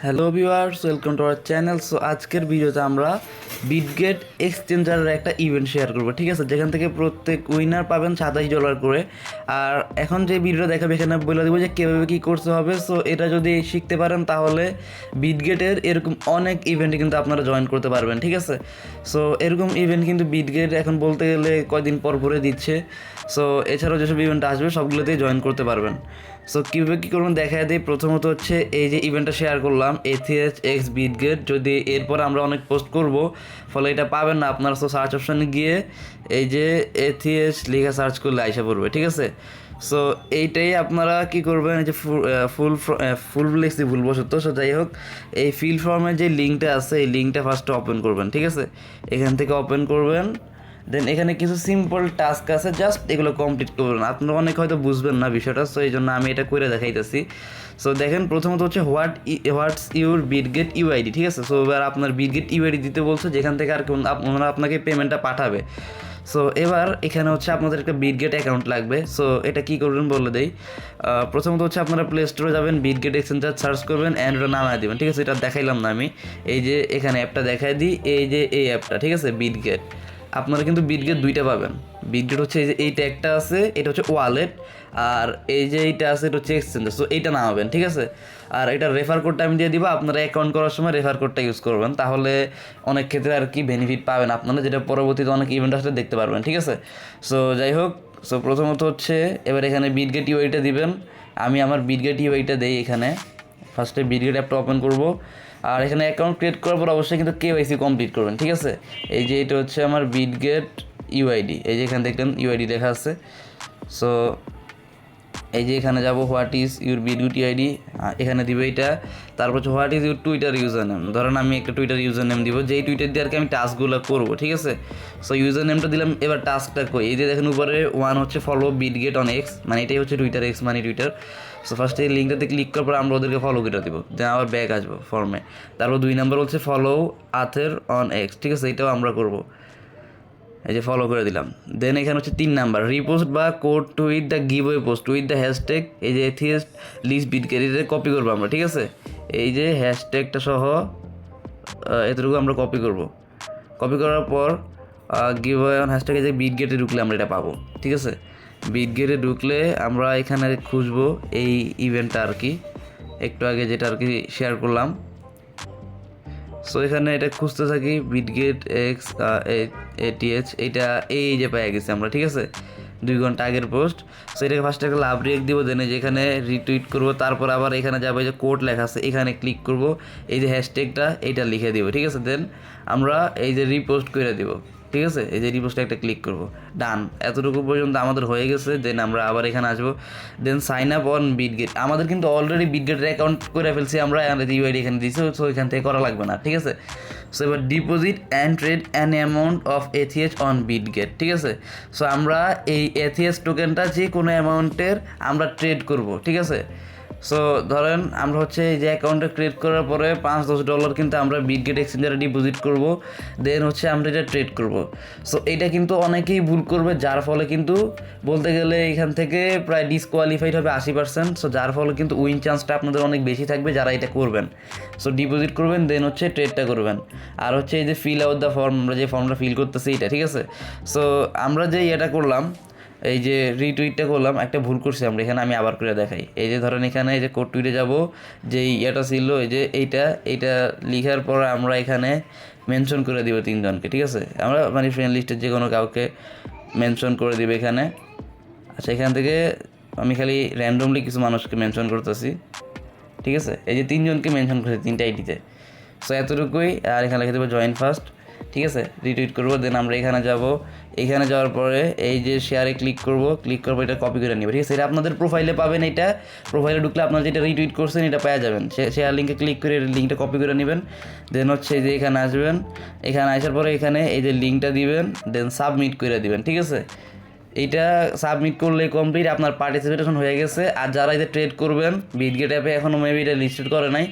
Hello viewers, welcome to our channel. So আজকের ভিডিওতে আমরা বিটগেট এক্সচেঞ্জারের একটা ইভেন্ট শেয়ার করবো, ঠিক আছে, যেখান থেকে প্রত্যেক উইনার পাবেন $27 করে। আর এখন যে ভিডিও দেখাবে এখানে বলে দেবো যে কীভাবে কী করতে হবে। সো এটা যদি শিখতে পারেন তাহলে বিটগেটের এরকম অনেক ইভেন্টে কিন্তু আপনারা জয়েন করতে পারবেন, ঠিক আছে। সো এরকম ইভেন্ট কিন্তু বিটগেট এখন বলতে গেলে কয়দিন পর পরে দিচ্ছে। সো এছাড়াও যেসব ইভেন্ট আসবে সবগুলোতেই জয়েন করতে পারবেন। সো কীভাবে কী করবেন দেখায় দিই। প্রথমত হচ্ছে এই যে ইভেন্টটা শেয়ার করলাম এথিএস এক্স বিটগেট, যদি এরপর আমরা অনেক পোস্ট করব ফলে এটা পাবেন না আপনারা। সো সার্চ অপশানে গিয়ে এই যে এথিএস লিখে সার্চ করলে আইসা পড়বে, ঠিক আছে। সো এইটাই আপনারা কি করবেন, এই যে ফুল লিখছি ভুলবশত। সো যাই হোক, এই ফিল ফর্মের যে লিঙ্কটা আছে এই লিঙ্কটা ফার্স্টে ওপেন করবেন, ঠিক আছে। এখান থেকে ওপেন করবেন, দেন এখানে কিছু সিম্পল টাস্ক আছে, জাস্ট এগুলো কমপ্লিট করবেন। আপনারা অনেক হয়তো বুঝবেন না বিষয়টা, সো এই জন্য আমি এটা করে দেখাইতেছি। সো দেখেন, প্রথমত হচ্ছে হোয়াটস ইউর বিটগেট ইউআইডি, ঠিক আছে। সো এবার আপনার বিটগেট ইউআইডি দিতে বলছে, যেখান থেকে আর ওনারা আপনাকে পেমেন্টটা পাঠাবে। সো এবার এখানে হচ্ছে আপনাদের একটা বিটগেট অ্যাকাউন্ট লাগবে। সো এটা কী করবেন বলে দেই। প্রথমত হচ্ছে আপনারা প্লে স্টোরে যাবেন, বিটগেট এক্সচেঞ্জার সার্চ করবেন অ্যান্ড ওটা নামায় দেবেন, ঠিক আছে। এটা দেখাইলাম না আমি, এই যে এখানে অ্যাপটা দেখাই দিই, এই যে এই অ্যাপটা, ঠিক আছে, বিটগেট। আপনারা কিন্তু বিটগেট দুইটা পাবেন। বিটগেট হচ্ছে এই যে এই ট্যাগটা আছে, এটা হচ্ছে ওয়ালেট, আর এই যে এইটা আছে এটা হচ্ছে এক্সচেঞ্জার। সো এইটা নামাবেন, ঠিক আছে। আর এটা রেফার কোডটা আমি দিয়ে দিব, আপনারা অ্যাকাউন্ট করার সময় রেফার কোডটা ইউজ করবেন, তাহলে অনেক ক্ষেত্রে আর কি বেনিফিট পাবেন আপনারা, যেটা পরবর্তীতে অনেক ইভেন্ট আসলে দেখতে পারবেন, ঠিক আছে। সো যাই হোক, সো প্রথমত হচ্ছে এবার এখানে বিটগেট ইউআইটা দিবেন। আমি আমার বিটগেট ইউআইটা দেই এখানে। ফার্স্টে বিটগেট অ্যাপটা ওপেন করব, আর এখানে অ্যাকাউন্ট ক্রিয়েট করার পর অবশ্যই কিন্তু কেওয়াইসি কমপ্লিট করবেন, ঠিক আছে। এই যে এটা হচ্ছে আমার বিটগেট ইউআইডি, এই যে এখানে দেখলেন ইউআইডি লেখা আছে। সো এই যে এখানে যাব, what is your Bitget UID, এখানে দিবে এটা। তারপর হচ্ছে what is your Twitter user name, ধরেন আমি একটা টুইটার ইউজার নেম দিব, যেই টুইটার দিয়ে আর কি আমি টাস্কগুলো করবো, ঠিক আছে। সো ইউজার নেমটা দিলাম, এবার টাস্কটা কই, এই যে দেখেন উপরে ওয়ান হচ্ছে ফলো বিটগেট অন এক্স, মানে এটাই হচ্ছে টুইটার, এক্স মানে টুইটার। সো ফার্স্টে এই লিঙ্কটাতে ক্লিক করার পর আমরা ওদেরকে ফলো করে দেবো, দেন আবার ব্যাক আসবো ফর্মে। তারপর 2 নম্বর হচ্ছে ফলো আথের অন এক্স, ঠিক আছে, এটাও আমরা করবো, এই যে ফলো করে দিলাম। দেন এখানে হচ্ছে 3 নাম্বার রিপোস্ট বা code tweet the give way post with the hashtag, এই যে এথিয়েস্ট লিস্ট বিটগেট, এটা কপি করবো আমরা, ঠিক আছে। এই যে হ্যাশট্যাগটা সহ এতটুকু আমরা কপি করব। কপি করার পর গিভ ওয়ে অন হ্যাশট্যাগে যে বিটগেটে ঢুকলে আমরা এটা পাবো, ঠিক আছে। বিটগেটে ঢুকলে আমরা এখানে খুঁজবো এই ইভেন্টটা আর কি, একটু আগে যেটা আর কি শেয়ার করলাম। সো এখানে এটা খুঁজতে থাকি, বিটগেট এক্স এটিএচ, এটা এই যে পেয়ে গেছি আমরা, ঠিক আছে, 2 ঘন্টা আগের পোস্ট। সো এটাকে ফার্স্টে একটা লাভ রিয়েক্ট দিব, দেন যেখানে রিটুইট করবো, তারপর আবার এখানে যাবো, এই যে কোড লেখা আছে এখানে ক্লিক করব, এই যে হ্যাশট্যাগটা এইটা লিখে দিব, ঠিক আছে। দেন আমরা এই যে রিপোস্ট করে দিব, ঠিক আছে, এই যে রিপোস্টে একটা ক্লিক করব, ডান। এতটুকু পর্যন্ত আমাদের হয়ে গেছে। দেন আমরা আবার এখানে আসবো, দেন সাইন আপ অন বিটগেট। আমাদের কিন্তু অলরেডি বিটগেটের অ্যাকাউন্ট করে ফেলছি আমরা, ইউআইডি এখানে দিয়েছি, সো এখান থেকে করা লাগবে না, ঠিক আছে। সো এবার deposit and trade an amount of ETH on Bitget, ঠিক আছে। সো আমরা এই এথিএচ টোকেনটা যে কোনো অ্যামাউন্টের আমরা ট্রেড করব, ঠিক আছে। সো ধরেন আমরা হচ্ছে এই যে অ্যাকাউন্টটা ক্রিয়েট করার পরে $5-10 কিন্তু আমরা বিটগেট এক্সচেঞ্জারে ডিপোজিট করব, দেন হচ্ছে আমরা এটা ট্রেড করব। সো এটা কিন্তু অনেকেই ভুল করবে, যার ফলে কিন্তু বলতে গেলে এখান থেকে প্রায় ডিসকোয়ালিফাইড হবে 80%। সো যার ফলে কিন্তু উইন চান্সটা আপনাদের অনেক বেশি থাকবে যারা এটা করবেন। সো ডিপোজিট করবেন, দেন হচ্ছে ট্রেডটা করবেন। আর হচ্ছে এই যে ফিল আউট দ্য ফর্ম, আমরা যে ফর্মটা ফিল করতেছি এটা, ঠিক আছে। সো আমরা যে এটা করলাম, এই যে রিটুইটটা করলাম, একটা ভুল করছি আমরা এখানে, আমি আবার করে দেখাই। এই যে ধরেন এখানে এই যে কোড টুইটে যাব, যে ইয়েটা ছিল এই যে এইটা লিখার পর আমরা এখানে মেনশন করে দিব 3 জনকে, ঠিক আছে। আমরা মানে ফ্রেন্ড লিস্টের যে কোনো কাউকে মেনশন করে দিবে এখানে। আচ্ছা, এখান থেকে আমি খালি র্যান্ডমলি কিছু মানুষকে মেনশন করতেছি, ঠিক আছে। এই যে 3 জনকে মেনশন করেছি 3টা আইডিতে। সো এতটুকুই। আর এখানে লিখে দেবো জয়েন ফার্স্ট, ঠিক আছে, রিটুইট করবো। দেন আমরা এখানে যাব, এখানে যাওয়ার পরে এই যে শেয়ারে ক্লিক করবো, এটা কপি করে নিব, ঠিক আছে। এটা আপনাদের প্রোফাইলে পাবেন, এটা প্রোফাইলে ঢুকলে আপনারা যেটা রিটুইট করছেন এটা পেয়ে যাবেন। শেয়ার লিঙ্কে ক্লিক করে লিঙ্কটা কপি করে নেবেন। দেন হচ্ছে এই যে এখানে আসবেন, এখানে আসার পরে এখানে এই যে লিঙ্কটা দিবেন, দেন সাবমিট করে দিবেন, ঠিক আছে। এইটা সাবমিট করলে কমপ্লিট, আপনার পার্টিসিপেশন হয়ে গেছে। আর যারা এটা ট্রেড করবেন বিটগেট অ্যাপে, এখনও মেবি এটা লিস্টেড করে নাই,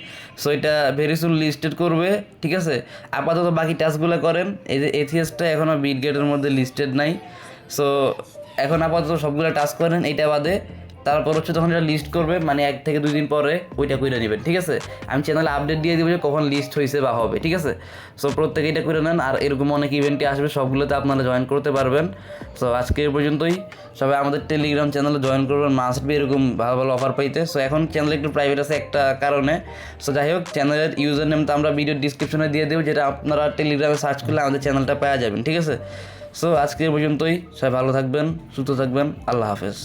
সো এটা ভেরি সুন লিস্টেড করবে, ঠিক আছে। আপাতত বাকি টাস্কগুলো করেন। এই যে এথিএসটা এখনও বিটগেটের মধ্যে লিস্টেড নাই, সো এখন আপাতত সবগুলো টাস্ক করেন, এইটা বাদে তারপর হচ্ছে তখন এটা লিস্ট করবে, মানে 1 থেকে 2 দিন পরে ওইটা করে নেবেন, ঠিক আছে। আমি চ্যানেলে আপডেট দিয়ে দিব যে কখন লিস্ট হয়েছে বা হবে, ঠিক আছে। সো প্রত্যেকে এটা করে নেন, আর এরকম অনেক ইভেন্টে আসবে, সবগুলোতে আপনারা জয়েন করতে পারবেন। সো আজকে এই পর্যন্তই, সবাই আমাদের টেলিগ্রাম চ্যানেলে জয়েন করবেন, মাস্ট বি এরকম ভালো ভালো অফার পাইতে। সো এখন চ্যানেল একটু প্রাইভেট আছে একটা কারণে। সো যাই হোক, চ্যানেলের ইউজার নেম তো আমরা ভিডিও ডিসক্রিপশনে দিয়ে দেবো, যেটা আপনারা টেলিগ্রামে সার্চ করলে আমাদের চ্যানেলটা পাওয়া যাবেন, ঠিক আছে। সো আজকে এই পর্যন্তই, সবাই ভালো থাকবেন, সুস্থ থাকবেন, আল্লাহ হাফেজ।